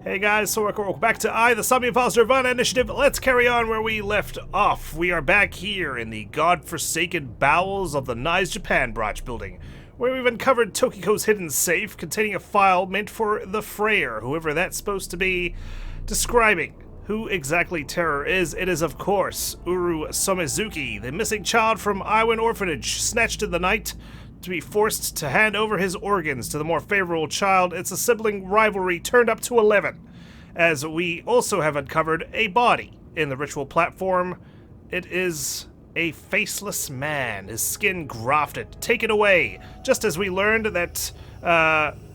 Hey guys, so welcome back to the Somnium Files Nirvana Initiative. Let's carry on where we left off. We are back here in the godforsaken bowels of the Nice Japan branch building, where we've uncovered Tokiko's hidden safe containing a file meant for the Frayer, whoever that's supposed to be, describing who exactly Terror is. It is, of course, Uru Somizuki, the missing child from Aiba orphanage, snatched in the night to be forced to hand over his organs to the more favorable child. It's a sibling rivalry turned up to 11, as we also have uncovered a body in the ritual platform. It is a faceless man, his skin grafted, taken away, just as we learned that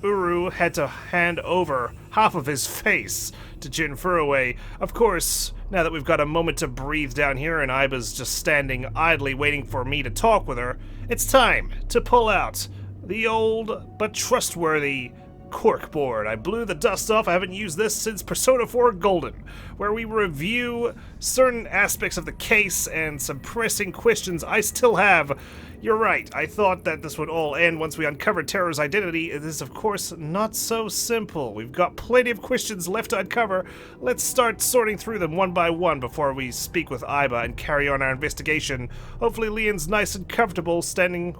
Uru had to hand over half of his face to Jin Furuway. Of course, now that we've got a moment to breathe down here and Aiba's just standing idly waiting for me to talk with her, it's time to pull out the old but trustworthy corkboard. I blew the dust off. I haven't used this since Persona 4 Golden, where we review certain aspects of the case and some pressing questions I still have. You're right, I thought that this would all end once we uncovered Terror's identity. It is, of course, not so simple. We've got plenty of questions left to uncover. Let's start sorting through them one by one before we speak with Aiba and carry on our investigation. Hopefully Leon's nice and comfortable sitting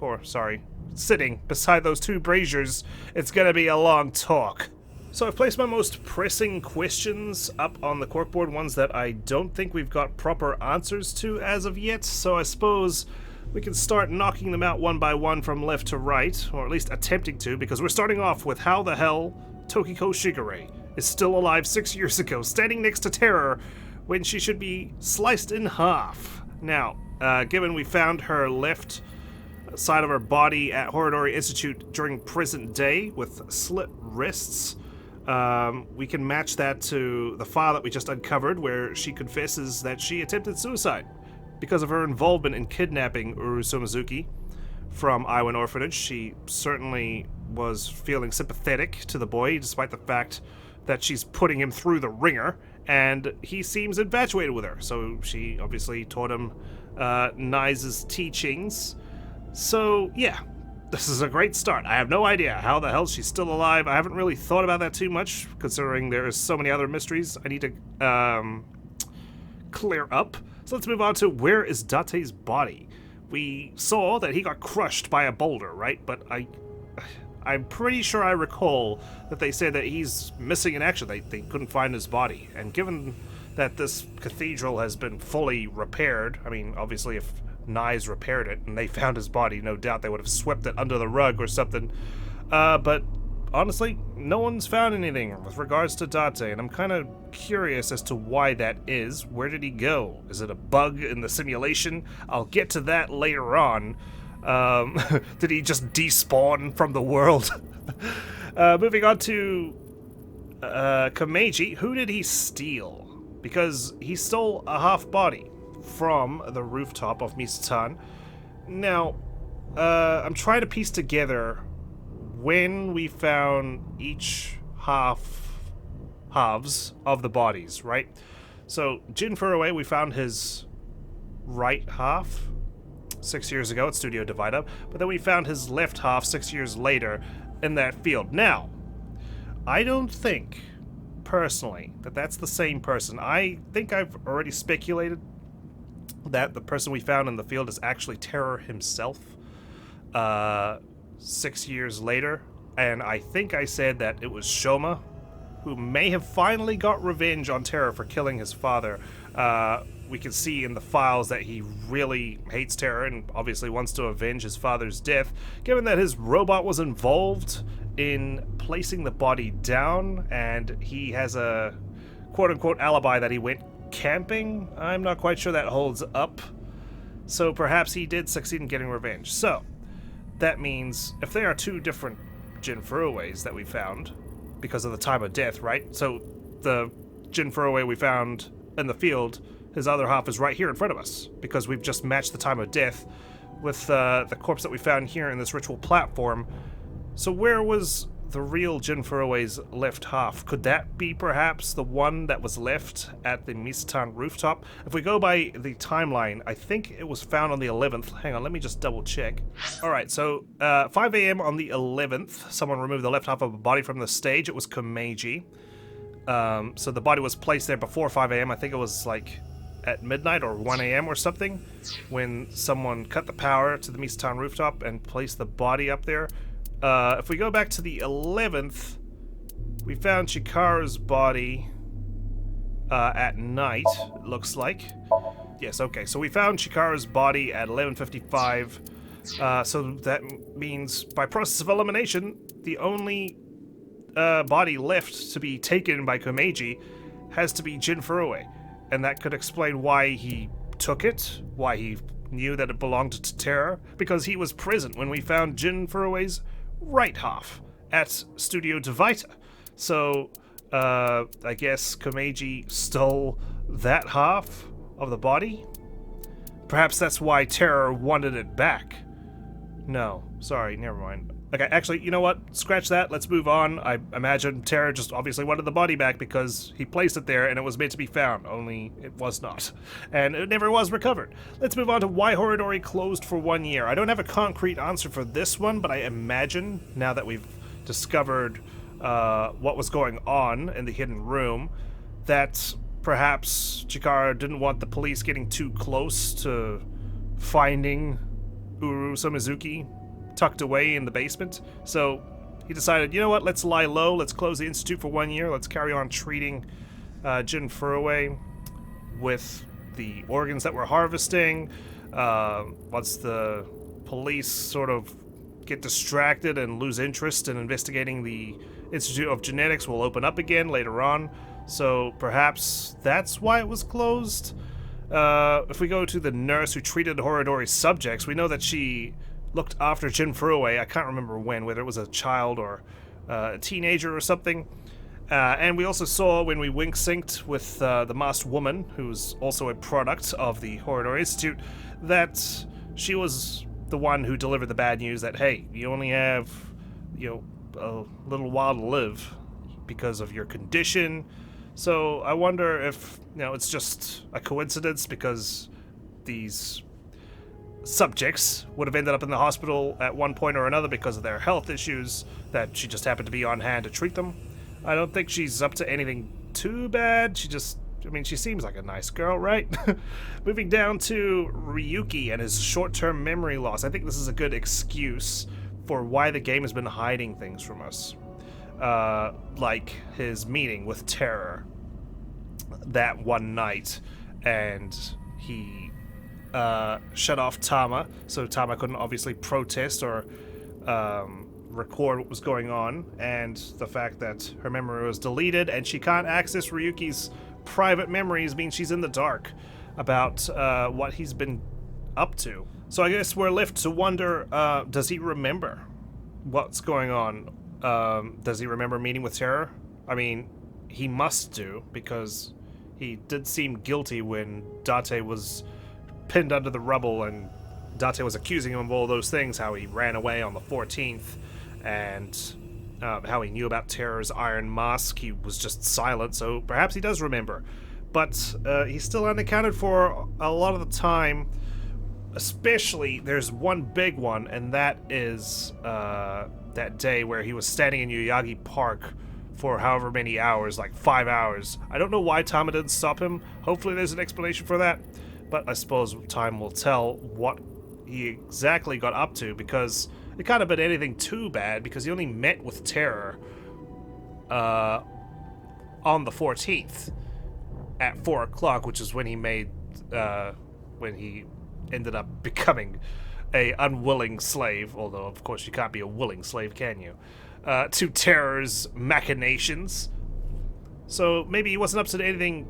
beside those two braziers. It's gonna be a long talk. So I've placed my most pressing questions up on the corkboard, ones that I don't think we've got proper answers to as of yet, so I suppose we can start knocking them out one by one from left to right, or at least attempting to, because we're starting off with how the hell Tokiko Shigure is still alive 6 years ago, standing next to Terror when she should be sliced in half. Now, given we found her left side of her body at Horodori Institute during present day with slit wrists, we can match that to the file that we just uncovered where she confesses that she attempted suicide because of her involvement in kidnapping Uru Somizuki from Aiba orphanage. She certainly was feeling sympathetic to the boy, despite the fact that she's putting him through the ringer, and he seems infatuated with her, so she obviously taught him Nice's teachings. So, yeah, this is a great start. I have no idea how the hell she's still alive. I haven't really thought about that too much, considering there's so many other mysteries I need to clear up. So let's move on to where is Date's body. We saw that he got crushed by a boulder, right? But I'm pretty sure I recall that they said that he's missing in action. They couldn't find his body. And given that this cathedral has been fully repaired, I mean, obviously if Nyes repaired it and they found his body, no doubt they would have swept it under the rug or something. But honestly, no one's found anything with regards to Date, and I'm kind of curious as to why that is. Where did he go? Is it a bug in the simulation? I'll get to that later on. Did he just despawn from the world? Moving on to Kameji. Who did he steal? Because he stole a half body from the rooftop of Misatan. Now, I'm trying to piece together when we found each halves of the bodies, right? So, Jin Furuway, we found his right half 6 years ago at Studio Divide Up, but then we found his left half 6 years later in that field. Now, I don't think, personally, that that's the same person. I think I've already speculated that the person we found in the field is actually Terror himself 6 years later, and I think I said that it was Shoma who may have finally got revenge on Terror for killing his father. We can see in the files that he really hates Terror and obviously wants to avenge his father's death, given that his robot was involved in placing the body down and he has a quote-unquote alibi that he went camping. I'm not quite sure that holds up, so perhaps he did succeed in getting revenge. So that means if there are two different Jin Furuways that we found because of the time of death, right? So the Jin Furuway we found in the field, his other half is right here in front of us because we've just matched the time of death with the corpse that we found here in this ritual platform. So where was the real Jin Furuway's left half? Could that be perhaps the one that was left at the Misatan rooftop? If we go by the timeline, I think it was found on the 11th. Hang on, let me just double check. Alright, so 5 a.m. on the 11th, someone removed the left half of a body from the stage. It was Kameji. So the body was placed there before 5 a.m. I think it was like at midnight or 1 a.m. or something when someone cut the power to the Misatown rooftop and placed the body up there. If we go back to the 11th, we found Chikara's body at night, it looks like. Yes, okay, so we found Chikara's body at 11:55. So that means by process of elimination, the only body left to be taken by Komeiji has to be Jin Furue. And that could explain why he took it, why he knew that it belonged to Terra, because he was present when we found Jin Furue's right half at Studio Devita. So, I guess Komeiji stole that half of the body? Perhaps that's why Terra wanted it back. No, sorry, never mind. Okay, actually, you know what? Scratch that, let's move on. I imagine Terra just obviously wanted the body back because he placed it there and it was meant to be found, only it was not. And it never was recovered. Let's move on to why Horodori closed for 1 year. I don't have a concrete answer for this one, but I imagine, now that we've discovered what was going on in the hidden room, that perhaps Chikara didn't want the police getting too close to finding Uru Somizuki tucked away in the basement. So he decided, you know what, let's lie low, let's close the Institute for 1 year, let's carry on treating Jin Furue with the organs that we're harvesting. Once the police sort of get distracted and lose interest in investigating the Institute of Genetics, we'll open up again later on. So perhaps that's why it was closed. If we go to the nurse who treated Horodori's subjects, we know that she looked after Jin Furue. I can't remember when, whether it was a child or a teenager or something. And we also saw when we wink-synced with the masked woman, who's also a product of the Horodori Institute, that she was the one who delivered the bad news that, hey, you only have, a little while to live because of your condition. So I wonder if, it's just a coincidence because these subjects would have ended up in the hospital at one point or another because of their health issues, that she just happened to be on hand to treat them. I don't think she's up to anything too bad. She seems like a nice girl, right? Moving down to Ryuki and his short-term memory loss. I think this is a good excuse for why the game has been hiding things from us. Like his meeting with Terror that one night, and he shut off Tama, so Tama couldn't obviously protest or record what was going on, and the fact that her memory was deleted and she can't access Ryuki's private memories means she's in the dark about what he's been up to. So I guess we're left to wonder, does he remember what's going on? Does he remember meeting with Terror? I mean, he must do, because he did seem guilty when Date was pinned under the rubble and Date was accusing him of all those things, how he ran away on the 14th, and how he knew about Terror's iron mask. He was just silent, so perhaps he does remember. But he's still unaccounted for a lot of the time. Especially, there's one big one, and that is that day where he was standing in Yuyagi Park for however many hours, like 5 hours. I don't know why Tama didn't stop him. Hopefully there's an explanation for that. But I suppose time will tell what he exactly got up to, because it can't have been anything too bad, because he only met with Terror on the 14th at 4 o'clock, which is when he made, when he ended up becoming a unwilling slave, although of course you can't be a willing slave, can you? To Terror's machinations. So maybe he wasn't up to anything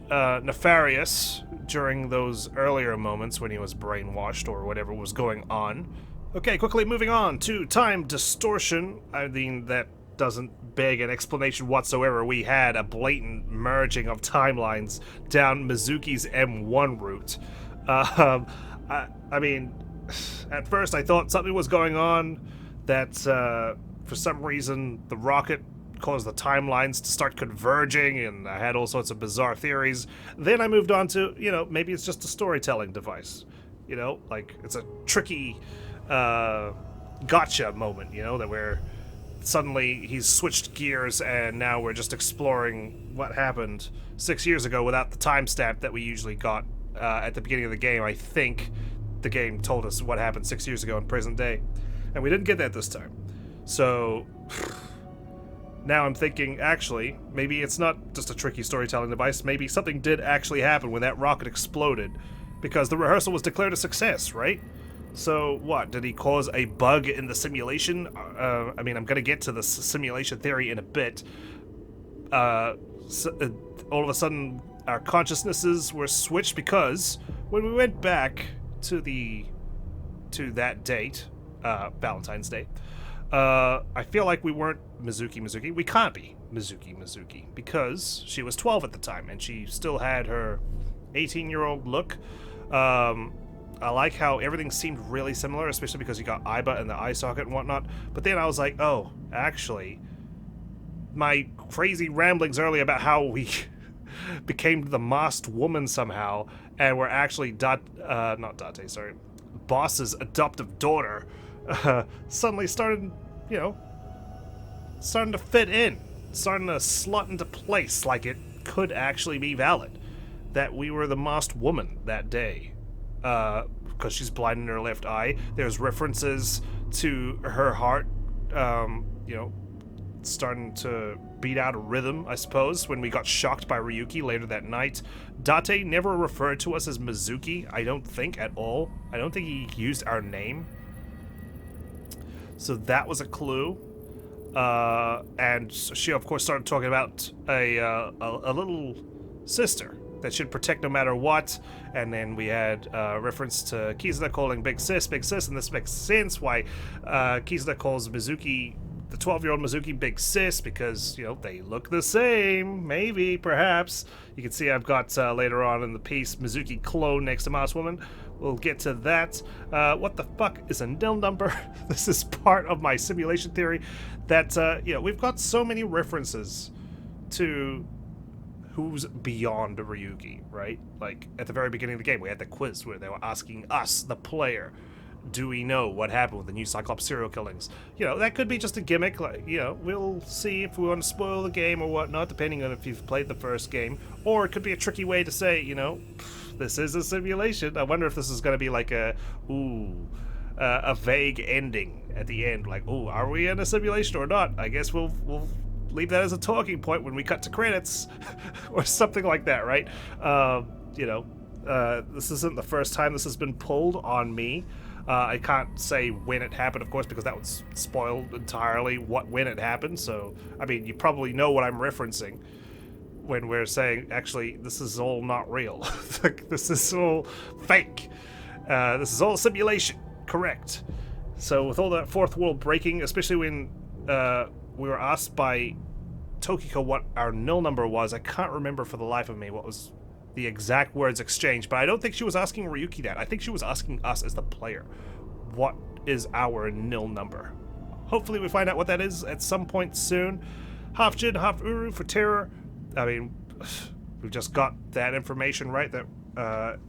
nefarious during those earlier moments when he was brainwashed or whatever was going on. Okay, quickly moving on to time distortion. I mean, that doesn't beg an explanation whatsoever. We had a blatant merging of timelines down Mizuki's M1 route. I mean, at first I thought something was going on, that for some reason the rocket caused the timelines to start converging, and I had all sorts of bizarre theories. Then I moved on to, maybe it's just a storytelling device. Like it's a tricky gotcha moment, that we're suddenly he's switched gears and now we're just exploring what happened 6 years ago without the timestamp that we usually got at the beginning of the game. I think the game told us what happened 6 years ago in present day, and we didn't get that this time. So now I'm thinking, actually, maybe it's not just a tricky storytelling device. Maybe something did actually happen when that rocket exploded, because the rehearsal was declared a success, right? So what, did he cause a bug in the simulation? I mean, I'm gonna get to the simulation theory in a bit. All of a sudden our consciousnesses were switched, because when we went back to that date, Valentine's Day, I feel like we weren't Mizuki. We can't be Mizuki because she was 12 at the time and she still had her 18-year-old look. I like how everything seemed really similar, especially because you got Aiba and the eye socket and whatnot. But then I was like, oh, actually, my crazy ramblings earlier about how we became the masked woman somehow, and we're actually Boss's adoptive daughter, suddenly started, starting to fit in, starting to slot into place, like it could actually be valid that we were the masked woman that day. Because she's blind in her left eye. There's references to her heart, starting to beat out a rhythm, I suppose, when we got shocked by Ryuki later that night. Date never referred to us as Mizuki, I don't think, at all. I don't think he used our name. So that was a clue. And she, of course, started talking about a little sister that should protect no matter what. And then we had reference to Kizuna calling Big Sis, and this makes sense why Kizuna calls Mizuki, the 12-year-old Mizuki, Big Sis, because, they look the same, maybe, perhaps. You can see I've got, later on in the piece, Mizuki clone next to Mouse Woman. We'll get to that. What the fuck is a nil number? This is part of my simulation theory that, we've got so many references to who's beyond Ryuki, right? Like, at the very beginning of the game, we had the quiz where they were asking us, the player, do we know what happened with the new Cyclops serial killings? That could be just a gimmick, like, we'll see if we want to spoil the game or whatnot, depending on if you've played the first game. Or it could be a tricky way to say, this is a simulation. I wonder if this is going to be like a vague ending at the end, like, are we in a simulation or not? I guess we'll leave that as a talking point when we cut to credits or something like that, right? This isn't the first time this has been pulled on me. I can't say when it happened, of course, because that would spoil entirely when it happened. So, I mean, you probably know what I'm referencing when we're saying, actually, this is all not real. This is all fake. This is all simulation. Correct. So with all that fourth wall breaking, especially when we were asked by Tokiko what our nil number was, I can't remember for the life of me what was the exact words exchanged, but I don't think she was asking Ryuki that. I think she was asking us as the player, what is our nil number? Hopefully we find out what that is at some point soon. Half Jin, half Uru for Terror. I mean, we've just got that information, right? That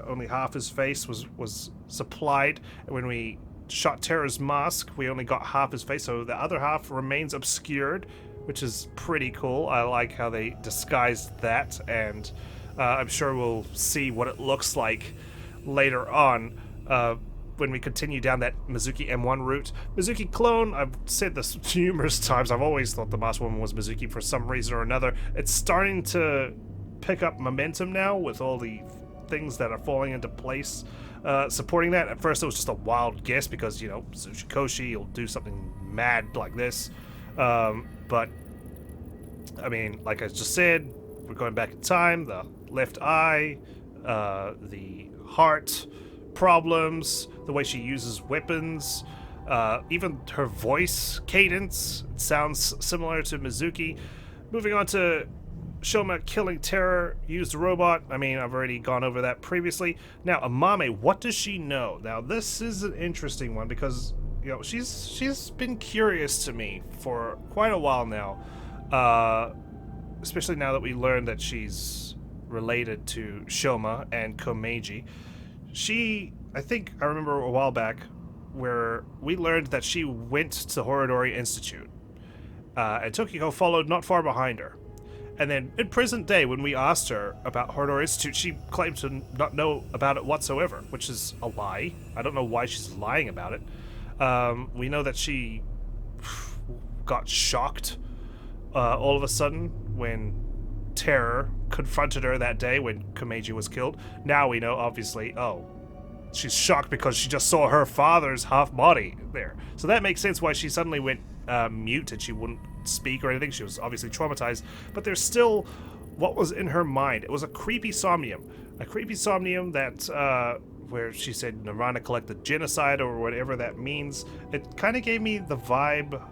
only half his face was supplied. And when we shot Terror's mask, we only got half his face, so the other half remains obscured, which is pretty cool. I like how they disguised that, and I'm sure we'll see what it looks like later on when we continue down that Mizuki M1 route. Mizuki clone, I've said this numerous times, I've always thought the Masked Woman was Mizuki for some reason or another. It's starting to pick up momentum now with all the things that are falling into place supporting that. At first it was just a wild guess because, Uchikoshi will do something mad like this. But, I mean, like I just said, we're going back in time, the left eye, the heart problems, the way she uses weapons, even her voice cadence, it sounds similar to Mizuki. Moving on to Shoma killing Terror, used robot. I mean, I've already gone over that previously. Now, Amame, what does she know? Now, this is an interesting one because, she's been curious to me for quite a while now. Especially now that we learned that she's related to Shoma and Komeiji. I think I remember a while back where we learned that she went to Horodori Institute. and Tokiko followed not far behind her. And then, in present day, when we asked her about Horodori Institute, she claimed to not know about it whatsoever, which is a lie. I don't know why she's lying about it. We know that she got shocked all of a sudden when Terror confronted her that day when Komeiji was killed. Now we know, obviously, she's shocked because she just saw her father's half-body there. So that makes sense why she suddenly went mute and she wouldn't speak or anything. She was obviously traumatized, but there's still what was in her mind. It was a creepy somnium that where she said Nirvana collected genocide or whatever that means. It kind of gave me the vibe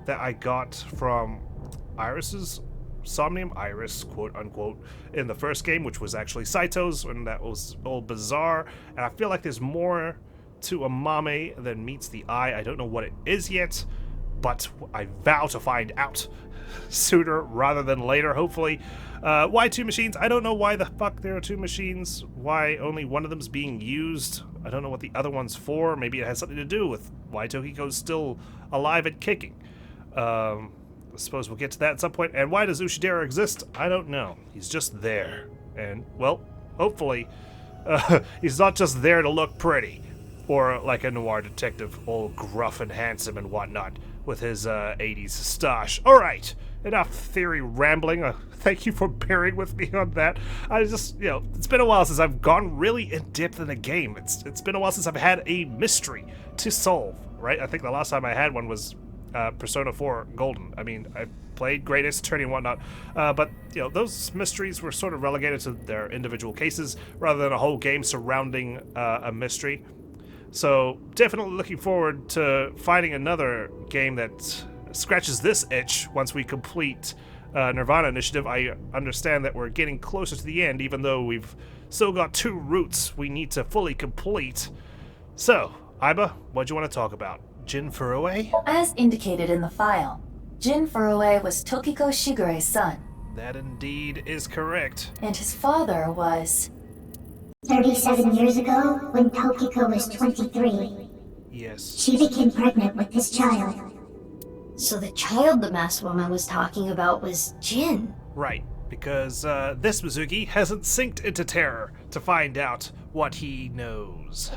that I got from Iris's Somnium, Iris, quote unquote, in the first game, which was actually Saito's, and that was all bizarre. And I feel like there's more to Amame than meets the eye. I don't know what it is yet, but I vow to find out sooner rather than later, hopefully. Why two machines? I don't know why the fuck there are two machines. Why only one of them's being used. I don't know what the other one's for. Maybe it has something to do with why Tokiko's still alive and kicking. I suppose we'll get to that at some point. And why does Ushidera exist? I don't know. He's just there. And, well, hopefully, he's not just there to look pretty. Or like a noir detective, all gruff and handsome and whatnot, with his 80s stash. Alright, enough theory rambling. Thank you for bearing with me on that. I just, it's been a while since I've gone really in-depth in a game. It's been a while since I've had a mystery to solve, right? I think the last time I had one was Persona 4 Golden. I mean, I played Great Ace Attorney and whatnot, but, those mysteries were sort of relegated to their individual cases rather than a whole game surrounding a mystery. So, definitely looking forward to finding another game that scratches this itch once we complete Nirvana Initiative. I understand that we're getting closer to the end, even though we've still got 2 routes we need to fully complete. So, Aiba, what do you want to talk about? Jin Furue? As indicated in the file, Jin Furue was Tokiko Shigure's son. That indeed is correct. And his father was... 37 years ago, when Tokiko was 23, yes, she became pregnant with this child. So the child the masked woman was talking about was Jin. Right, because this Mizuki hasn't synced into Terror to find out what he knows.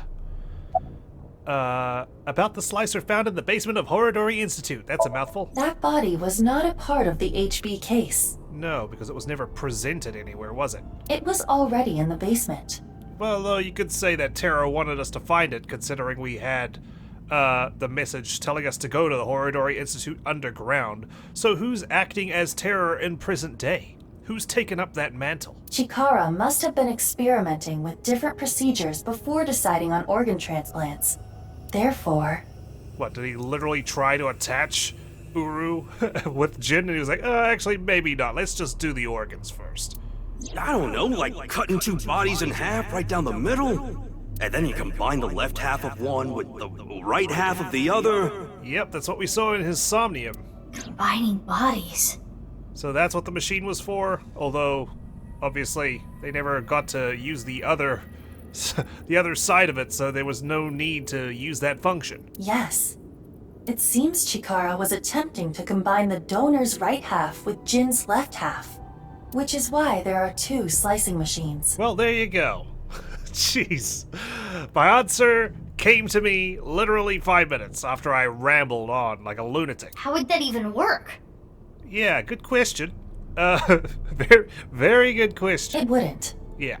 About the slicer found in the basement of Horodori Institute. That's a mouthful. That body was not a part of the HB case. No, because it was never presented anywhere, was it? It was already in the basement. Well, though, you could say that Terror wanted us to find it, considering we had the message telling us to go to the Horodori Institute underground. So who's acting as Terror in present day? Who's taken up that mantle? Chikara must have been experimenting with different procedures before deciding on organ transplants. Therefore... What, did he literally try to attach Uru with Jin? And he was like, actually, maybe not. Let's just do the organs first. I don't know, like cutting 2 bodies in half right down the middle? And then you combine the left half of one with the right half of the other? Yep, that's what we saw in his Somnium. Combining bodies. So that's what the machine was for, although, obviously, they never got to use the other side of it, so there was no need to use that function. Yes. It seems Chikara was attempting to combine the donor's right half with Jin's left half, which is why there are 2 slicing machines. Well, there you go. Jeez. My answer came to me literally 5 minutes after I rambled on like a lunatic. How would that even work? Yeah, good question. Very, very good question. It wouldn't. Yeah.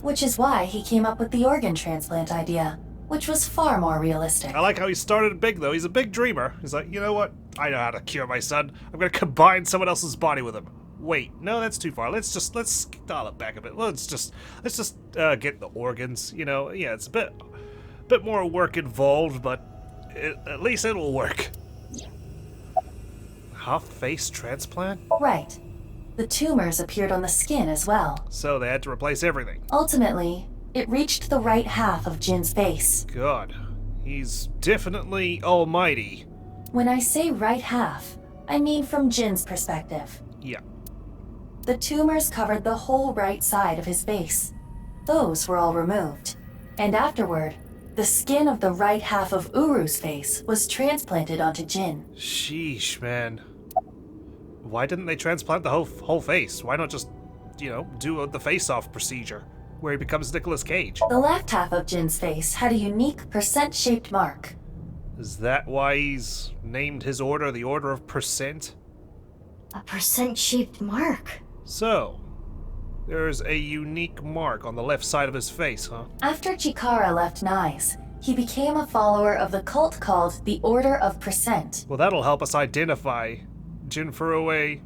Which is why he came up with the organ transplant idea, which was far more realistic. I like how he started big, though. He's a big dreamer. He's like, you know what? I know how to cure my son. I'm gonna combine someone else's body with him. Wait, no, that's too far. Let's dial it back a bit. Let's just get the organs. Yeah, it's a bit more work involved, but at least it'll work. Half-face transplant? Right. The tumors appeared on the skin as well. So they had to replace everything. Ultimately, it reached the right half of Jin's face. God, he's definitely almighty. When I say right half, I mean from Jin's perspective. Yeah. The tumors covered the whole right side of his face. Those were all removed. And afterward, the skin of the right half of Uru's face was transplanted onto Jin. Sheesh, man. Why didn't they transplant the whole face? Why not just, do the face-off procedure where he becomes Nicolas Cage? The left half of Jin's face had a unique percent-shaped mark. Is that why he's named his order the Order of Percent? A percent-shaped mark. So, there's a unique mark on the left side of his face, huh? After Chikara left Nice, he became a follower of the cult called the Order of Percent. Well, that'll help us identify Jin Furue,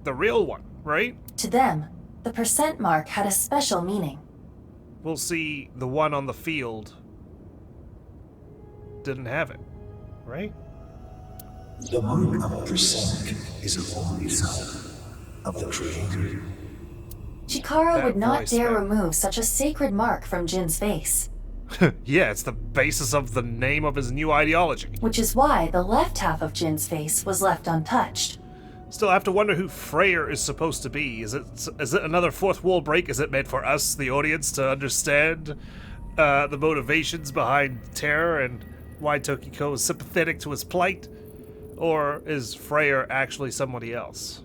the real one, right? To them, the percent mark had a special meaning. We'll see the one on the field didn't have it, right? The mark of percent is a voice of the creator. Chikara That would not voice, dare man. remove such a sacred mark from Jin's face, Yeah, it's the basis of the name of his new ideology. which is why the left half of Jin's face was left untouched. Still, I have to wonder who Freyr is supposed to be. Is it another fourth wall break? Is it meant for us, the audience, to understand the motivations behind Terror and why Tokiko is sympathetic to his plight? Or is Freyr actually somebody else?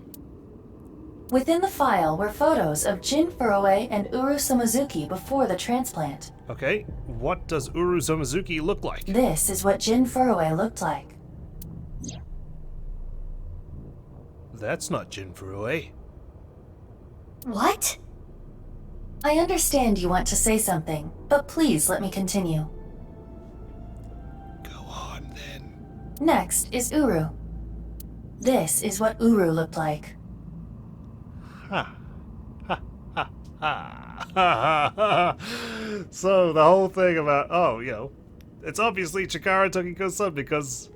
Within the file were photos of Jin Furue and Uru Somizuki before the transplant. Okay, what does Uru Somizuki look like? This is what Jin Furue looked like. That's not Jin Furue. What? I understand you want to say something, but please let me continue. Go on, then. Next is Uru. This is what Uru looked like. So, the whole thing about, it's obviously Chikara Tokiko's son because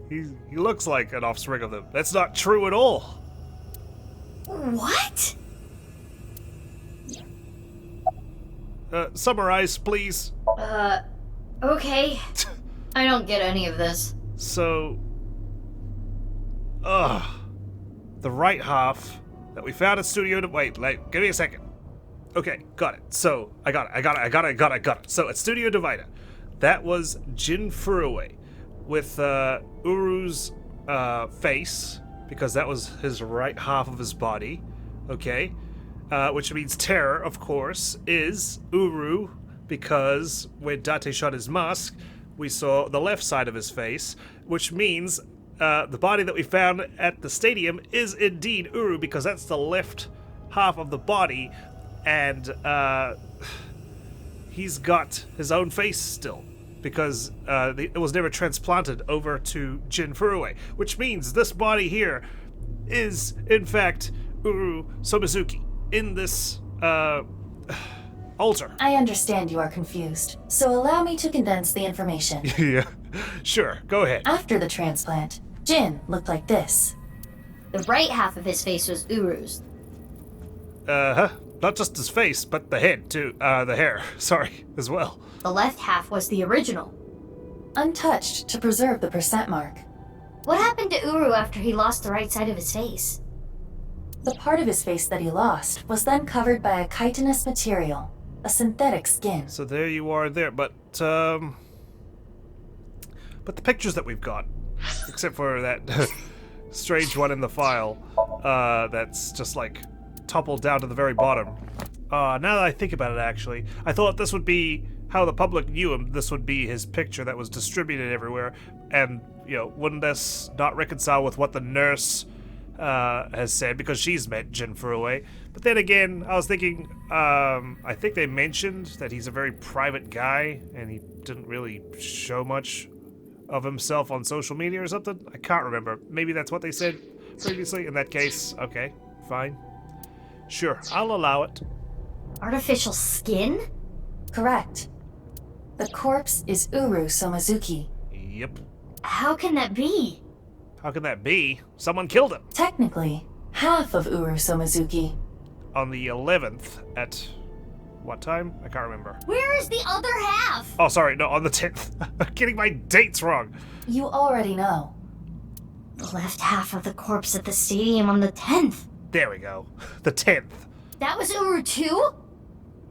he looks like an offspring of them. That's not true at all. What? Summarize, please. Okay. I don't get any of this. So, the right half that we found at Studio... give me a second. Okay, got it. So, I got it. So, at Studio Divider, that was Jin Furue with Uru's face, because that was his right half of his body, okay? Which means Terror, of course, is Uru, because when Date shot his mask, we saw the left side of his face, which means the body that we found at the stadium is indeed Uru, because that's the left half of the body, and he's got his own face still, because it was never transplanted over to Jin Furue, which means this body here is, in fact, Uru Somizuki in this altar. I understand you are confused, so allow me to condense the information. Yeah, sure, go ahead. After the transplant, Jin looked like this. The right half of his face was Uru's. Not just his face, but the head, too. The hair, sorry, as well. The left half was the original. Untouched to preserve the percent mark. What happened to Uru after he lost the right side of his face? The part of his face that he lost was then covered by a chitinous material, a synthetic skin. So there you are there, but the pictures that we've got, except for that strange one in the file, that's just like toppled down to the very bottom. Now that I think about it, actually, I thought this would be how the public knew him. This would be his picture that was distributed everywhere, and, wouldn't this not reconcile with what the nurse has said, because she's met Jin Furue? But then again, I was thinking, I think they mentioned that he's a very private guy, and he didn't really show much of himself on social media or something. I can't remember. Maybe that's what they said previously. In that case, okay, fine. Sure, I'll allow it. Artificial skin? Correct. The corpse is Uru Somizuki. Yep. How can that be? How can that be? Someone killed him. Technically, half of Uru Somizuki. On the 11th at... what time? I can't remember. Where is the other half? Oh, sorry, no, on the 10th. I'm getting my dates wrong. You already know. The left half of the corpse at the stadium on the 10th. There we go. The 10th. That was Uru too?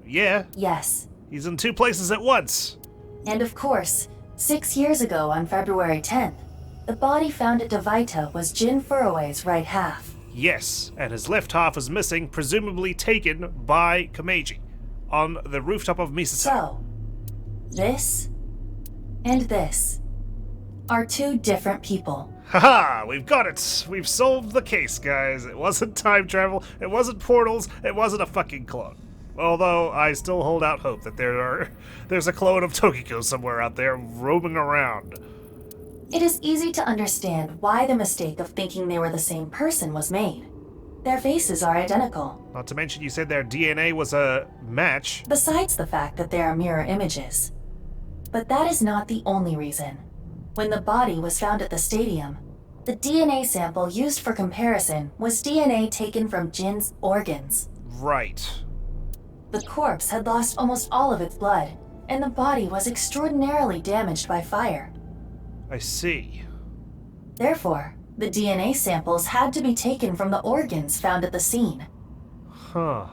Yeah, Yes. he's in two places at once. And of course, 6 years ago on February 10th, the body found at Devaita was Jin Furue's right half. Yes, and his left half is missing, presumably taken by Kameji on the rooftop of Misato. So, this and this are two different people. Haha, we've got it. We've solved the case, guys. It wasn't time travel, it wasn't portals, it wasn't a fucking clone. Although I still hold out hope that there's a clone of Tokiko somewhere out there roaming around. It is easy to understand why the mistake of thinking they were the same person was made. Their faces are identical. Not to mention you said their DNA was a match. Besides the fact that they are mirror images. But that is not the only reason. When the body was found at the stadium, the DNA sample used for comparison was DNA taken from Jin's organs. Right. The corpse had lost almost all of its blood, and the body was extraordinarily damaged by fire. I see. Therefore, the DNA samples had to be taken from the organs found at the scene. Huh.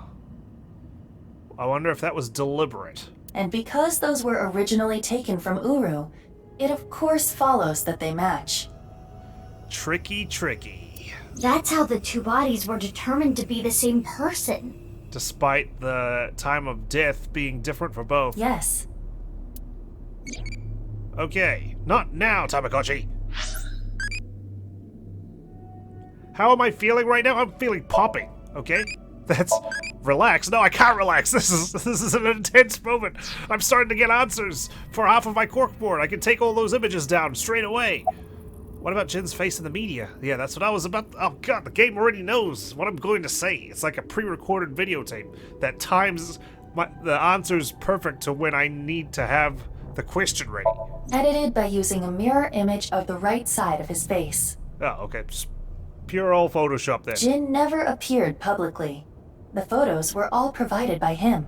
I wonder if that was deliberate. And because those were originally taken from Uru, it of course follows that they match. Tricky, tricky. That's how the two bodies were determined to be the same person. Despite the time of death being different for both. Yes. Okay, not now, Tamagotchi. How am I feeling right now? I'm feeling popping, okay? That's... Relax. No, I can't relax. This is an intense moment. I'm starting to get answers for half of my corkboard. I can take all those images down straight away. What about Jin's face in the media? Yeah, that's what I was about. Oh god, the game already knows what I'm going to say. It's like a pre-recorded videotape that times the answers perfect to when I need to have the question ready. Edited by using a mirror image of the right side of his face. Oh, okay. Just pure old Photoshop then. Jin never appeared publicly. The photos were all provided by him.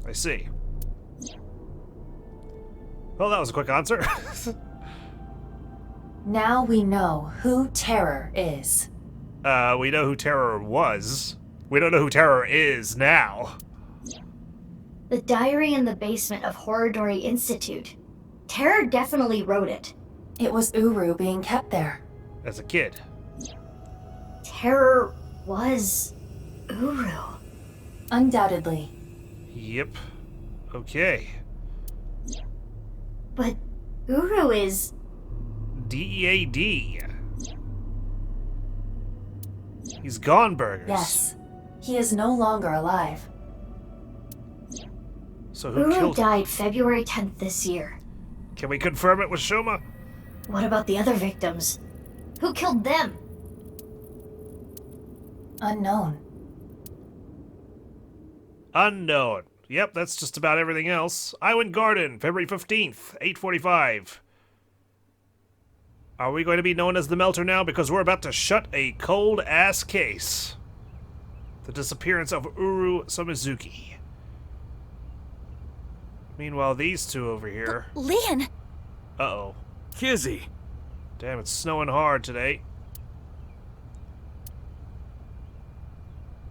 I see. Well, that was a quick answer. Now we know who Terror is. We know who Terror was. We don't know who Terror is now. The diary in the basement of Horridori Institute. Terror definitely wrote it. It was Uru being kept there. As a kid. Terror was Uru. Undoubtedly. Yep. Okay. But Uru is... D-E-A-D. He's gone, Burgers. Yes. He is no longer alive. So who Uru killed him? died February 10th this year. Can we confirm it with Shoma? What about the other victims? Who killed them? Unknown. Unknown. Yep, that's just about everything else. Iwan Garden, February 15th, 8:45. Are we going to be known as the Melter now? Because we're about to shut a cold-ass case. The disappearance of Uru Samizuki. Meanwhile, these two over here... Leon! Uh-oh. Kizzy! Damn, it's snowing hard today.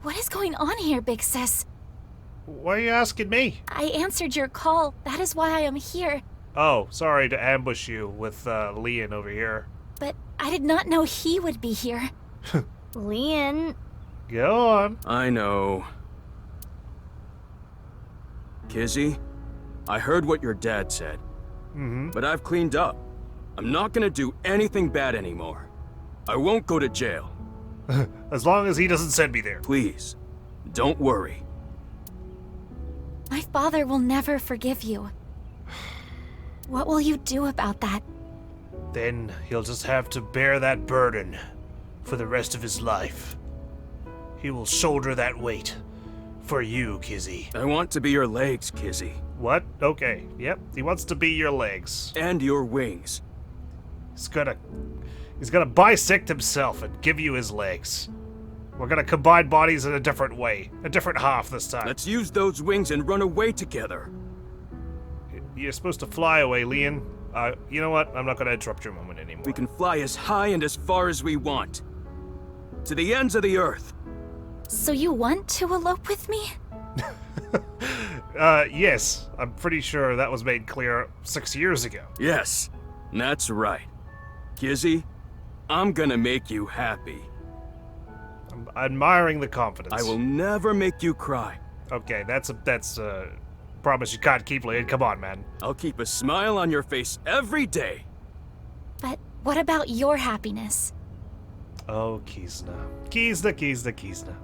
What is going on here, Big Sis? Why are you asking me? I answered your call. That is why I am here. Oh, sorry to ambush you with Leon over here. But I did not know he would be here. Leon... Go on. I know. Kizzy, I heard what your dad said. But I've cleaned up. I'm not gonna do anything bad anymore. I won't go to jail. As long as he doesn't send me there. Please, don't worry. My father will never forgive you. What will you do about that? Then he'll just have to bear that burden for the rest of his life. He will shoulder that weight for you, Kizzy. I want to be your legs, Kizzy. What? Okay. Yep. He wants to be your legs. And your wings. He's gonna bisect himself and give you his legs. We're gonna combine bodies in a different way. A different half this time. Let's use those wings and run away together. You're supposed to fly away, Leon. You know what? I'm not gonna interrupt your moment anymore. We can fly as high and as far as we want. To the ends of the earth. So you want to elope with me? Yes. I'm pretty sure that was made clear 6 years ago. Yes, that's right. Kizzy, I'm gonna make you happy. I'm admiring the confidence. I will never make you cry. Okay, that's a promise you can't keep, Leon. Come on, man. I'll keep a smile on your face every day. But what about your happiness? Oh, Kizuna. Kizuna.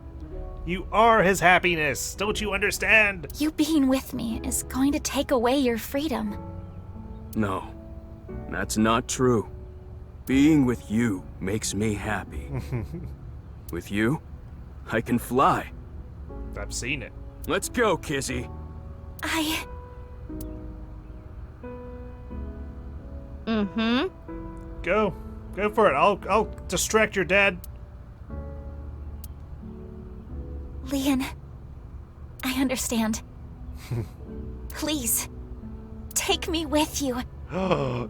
You are his happiness. Don't you understand? You being with me is going to take away your freedom. No, that's not true. Being with you makes me happy. With you, I can fly. I've seen it. Let's go, Kizzy. Go for it. I'll distract your dad. Leon, I understand. Please, take me with you.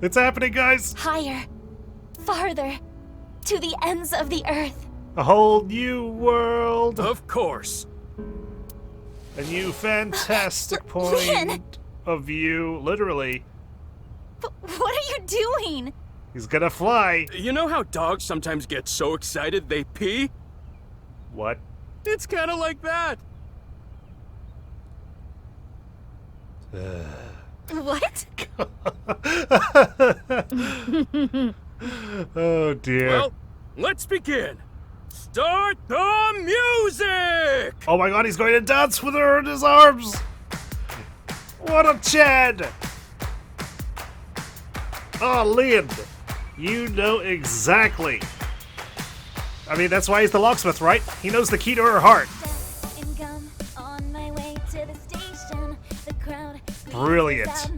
It's happening, guys. Higher, farther, to the ends of the earth. A whole new world. Of course. A new fantastic point Leon! of view. Literally. But what are you doing? He's gonna fly. You know how dogs sometimes get so excited they pee? What? It's kind of like that. What? Oh dear. Well, let's begin. Start the music! Oh my god, he's going to dance with her in his arms! What a Chad! Oh, Leon, you know exactly. I mean, that's why he's the locksmith, right? He knows the key to her heart. Brilliant.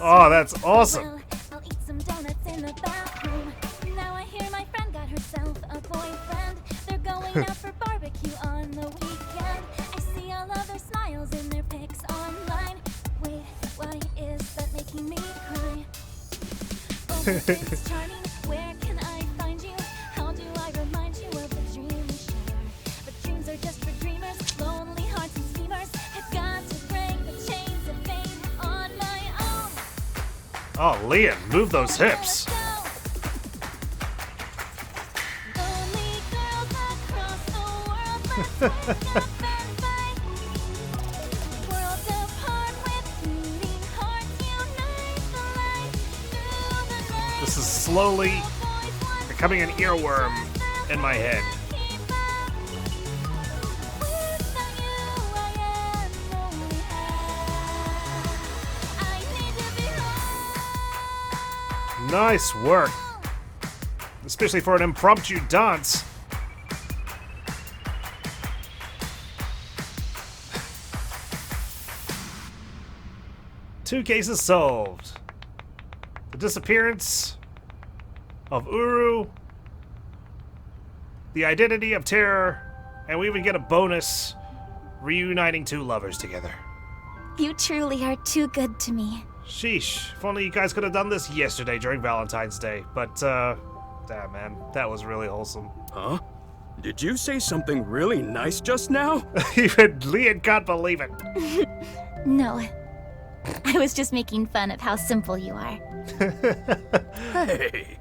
Oh, that's awesome. I'll eat some donuts in the bathroom. Now I hear my friend got herself a boyfriend. They're going out for barbecue on the weekend. I see all of their smiles in their pics online. Wait, why is that making me cry? Oh, Prince Charming, where can I find you? How do I remind you of the dream we share? But dreams are just for dreamers, lonely hearts and schemers. I've got to break the chains of fame on my own. Oh, Leon, move those hips. This is slowly becoming an earworm in my head. Nice work. Especially for an impromptu dance. Two cases solved. The disappearance of Uru, the identity of Terror, and we even get a bonus reuniting two lovers together. You truly are too good to me. Sheesh, if only you guys could have done this yesterday during Valentine's Day, but damn man, that was really wholesome. Huh? Did you say something really nice just now? Even Leon can't believe it. No, I was just making fun of how simple you are. Hey.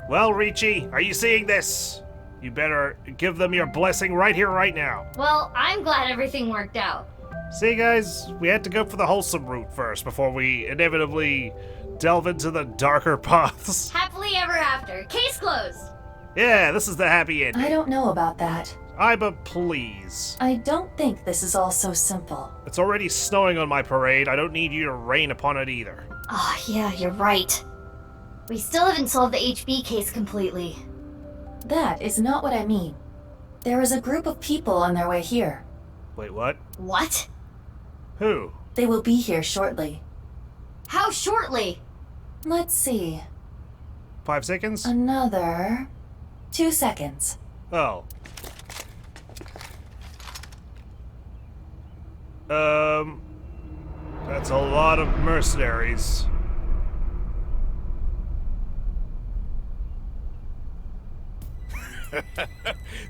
Well, Richie, are you seeing this? You better give them your blessing right here, right now. Well, I'm glad everything worked out. See, guys, we had to go for the wholesome route first before we inevitably delve into the darker paths. Happily ever after. Case closed. Yeah, this is the happy ending. I don't know about that. Aiba, please. I don't think this is all so simple. It's already snowing on my parade. I don't need you to rain upon it either. Oh, yeah, you're right. We still haven't solved the HB case completely. That is not what I mean. There is a group of people on their way here. Wait, what? What? Who? They will be here shortly. How shortly? Let's see. 5 seconds? Another 2 seconds. Oh. That's a lot of mercenaries.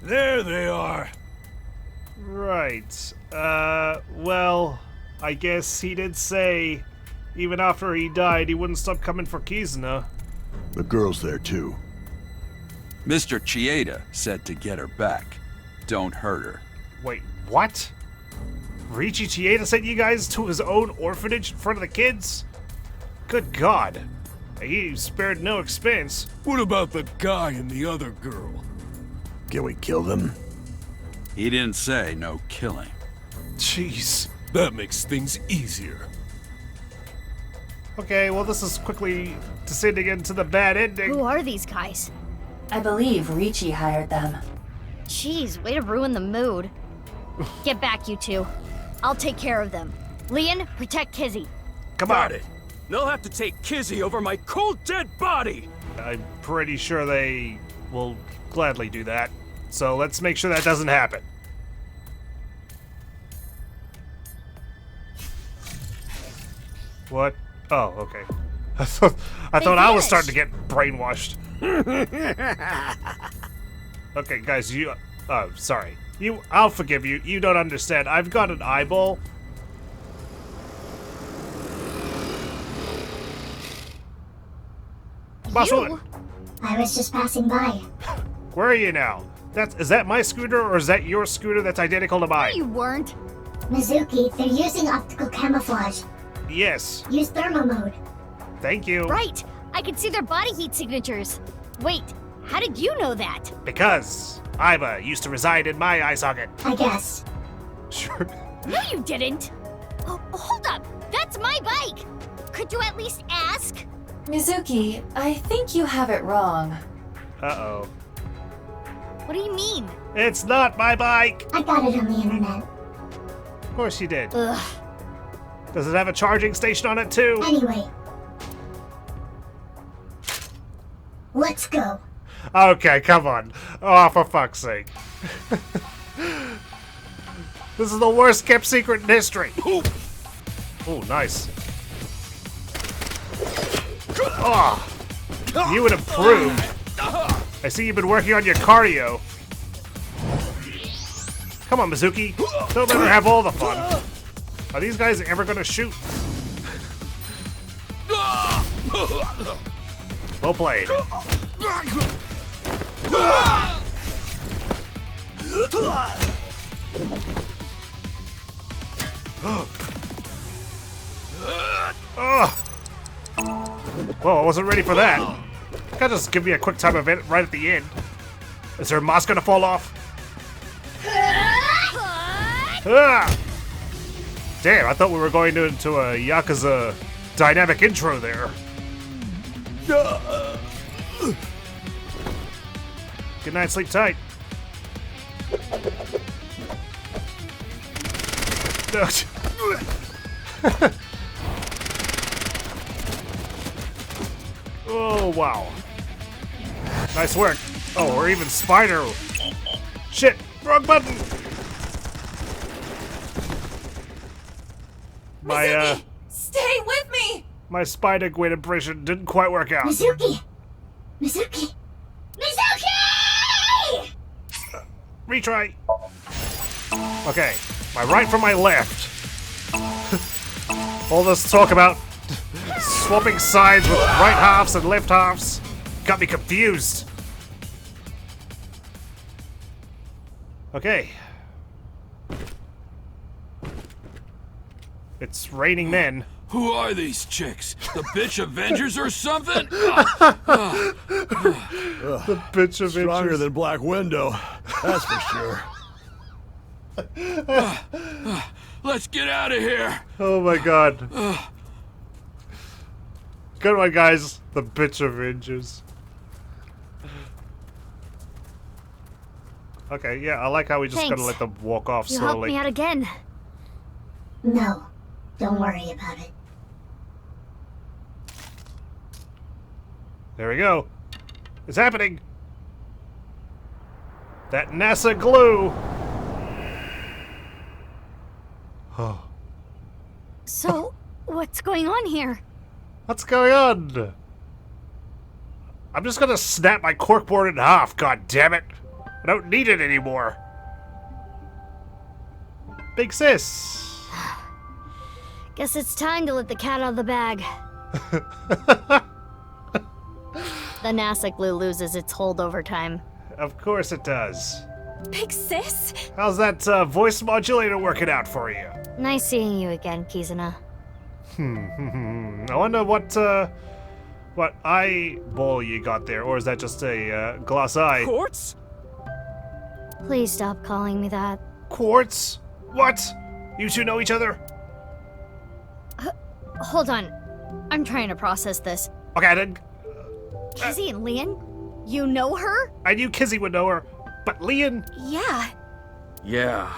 There they are. Right. Well, I guess he did say Even after he died, he wouldn't stop coming for Kizuna. The girl's there too. Mr. Chieda said to get her back. Don't hurt her. Wait, what? Riichi Chieda sent you guys to his own orphanage in front of the kids? Good God. He spared no expense. What about the guy and the other girl? Can we kill them? He didn't say no killing. Jeez. That makes things easier. Okay, well this is quickly descending into the bad ending. Who are these guys? I believe Riichi hired them. Jeez, way to ruin the mood. Get back, you two. I'll take care of them. Leon, protect Kizzy. Come Got on. it. They'll have to take Kizzy over my cold dead body. I'm pretty sure they will gladly do that. So let's make sure that doesn't happen. What? Oh, okay. I thought I was starting to get brainwashed. Okay, guys, you. Oh, sorry. I'll forgive you. You don't understand. I've got an eyeball. Boss woman, I was just passing by. where are you now? Is that my scooter or is that your scooter that's identical to mine? You weren't. Mizuki, they're using optical camouflage. Yes. Use thermal mode. Thank you. Right. I can see their body heat signatures. Wait, how did you know that? Because Aiba used to reside in my eye socket. I guess. Sure. No, you didn't. Oh, hold up. That's my bike. Could you at least ask? Mizuki, I think you have it wrong. Uh-oh. What do you mean? It's not my bike! I got it on the internet. Of course you did. Ugh. Does it have a charging station on it too? Anyway. Let's go. Okay, come on. Oh, for fuck's sake. This is the worst kept secret in history. Oh, nice. Oh, you would improve. I see you've been working on your cardio. Come on, Mizuki. Don't let her have all the fun. Are these guys ever gonna shoot? Well played. Whoa, I wasn't ready for that. Can't just give me a quick time event right at the end. Is her mask gonna fall off? Ah! Damn, I thought we were going into a Yakuza dynamic intro there. Good night, sleep tight. Oh, wow. Nice work. Oh, we're even spider. Shit, wrong button. My, Stay with me! my spider Gwen impression didn't quite work out. Mizuki! Mizuki! Mizuki! Retry. Okay, my right from my left. All this talk about swapping sides with right halves and left halves got me confused. Okay. It's raining men. Who are these chicks? The bitch Avengers or something? The bitch of Stronger than Black Widow, that's for sure. Let's get out of here. Oh my god. Good one, guys. The bitch Avengers. Okay, yeah, I like how we just Thanks. gotta let them walk off You helped slowly. me out again. No, don't worry about it. There we go. It's happening. That NASA glue. Oh, So, what's going on here? what's going on? I'm just gonna snap my corkboard in half, god damn it. I don't need it anymore. Big sis. Guess it's time to let the cat out of the bag. The NASA glue loses its hold over time. Of course it does. Big sis? How's that voice modulator working out for you? Nice seeing you again, Kizuna. I wonder what eyeball you got there, or is that just a glass eye? Quartz? Please stop calling me that. Quartz? What? You two know each other? Hold on. I'm trying to process this. Okay, then. Kizzy and Leon? You know her? I knew Kizzy would know her, but Leon? Yeah. Yeah.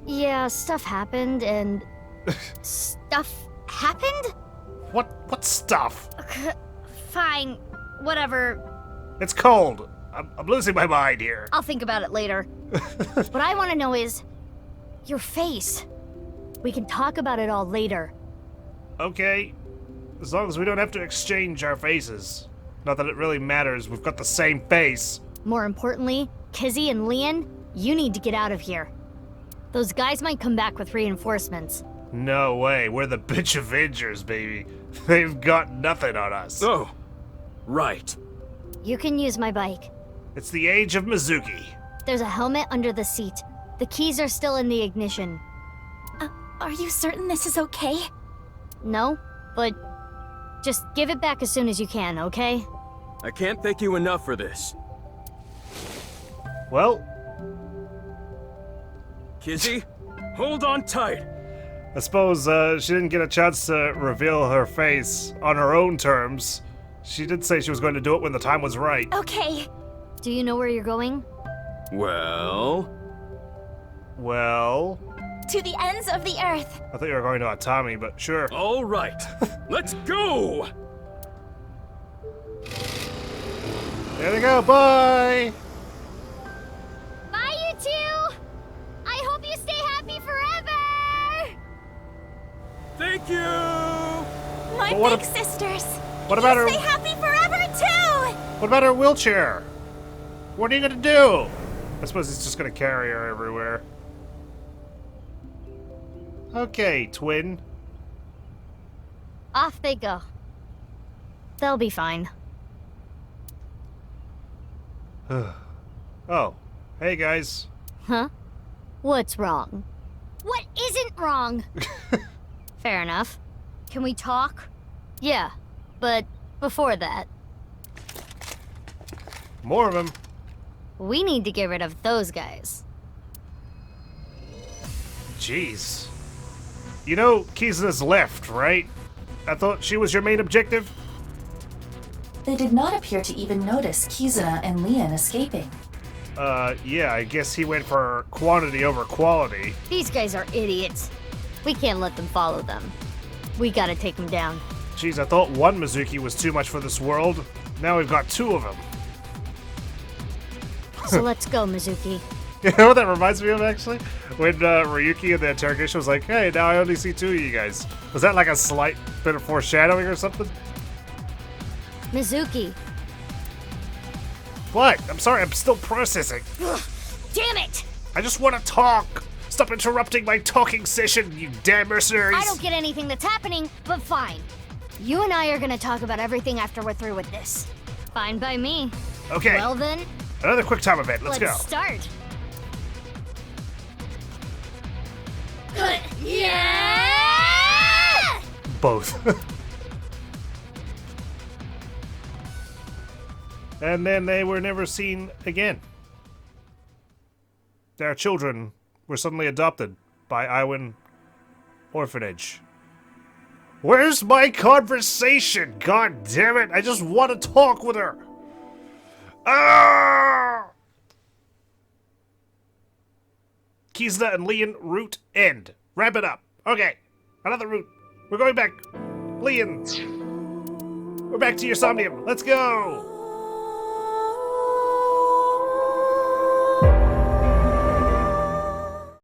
Yeah, stuff happened and... Stuff happened? What stuff? Fine. Whatever. It's cold. I'm losing my mind here. I'll think about it later. What I want to know is... your face. We can talk about it all later. Okay. As long as we don't have to exchange our faces. Not that it really matters, we've got the same face. More importantly, Kizzy and Leon, you need to get out of here. Those guys might come back with reinforcements. No way, we're the bitch Avengers, baby. They've got nothing on us. Oh, right. You can use my bike. It's the age of Mizuki. There's a helmet under the seat. The keys are still in the ignition. Are you certain this is okay? No, but just give it back as soon as you can, okay? I can't thank you enough for this. Well, Kizzy, hold on tight. I suppose she didn't get a chance to reveal her face on her own terms. She did say she was going to do it when the time was right. Okay. Do you know where you're going? Well... To the ends of the earth. I thought you were going to Atami, but sure. All right, let's go! There they go, bye! Bye, you two! I hope you stay happy forever! Thank you! My But what big ab- sisters. What about her? Stay happy forever too! What about her wheelchair? What are you gonna do? I suppose he's just gonna carry her everywhere. Okay, twin. Off they go. They'll be fine. Oh, hey guys. Huh? What's wrong? What isn't wrong? Fair enough. Can we talk? Yeah, but before that, More of them. we need to get rid of those guys. Jeez. You know, Kizuna's left, right? I thought she was your main objective? They did not appear to even notice Kizuna and Leon escaping. Yeah, I guess he went for quantity over quality. These guys are idiots. We can't let them follow them. We gotta take them down. Jeez, I thought one Mizuki was too much for this world. Now we've got two of them. So let's go, Mizuki. You know what that reminds me of, actually? When Ryuki in the interrogation was like, hey, now I only see two of you guys. Was that like a slight bit of foreshadowing or something? Mizuki. What? I'm sorry, I'm still processing. Damn it! I just want to talk. Stop interrupting my talking session, you damn mercenaries. I don't get anything that's happening, but fine. You and I are gonna talk about everything after we're through with this. Fine by me. Okay, Well then, another quick time event. Let's go. start. Yeah! Both. And then they were never seen again. Their children were suddenly adopted by Iwan Orphanage. Where's my conversation? God damn it! I just want to talk with her. Ah! Kizuna and Leon route end. Wrap it up. Okay, another route. We're going back. Leon, we're back to your Somnium. Let's go.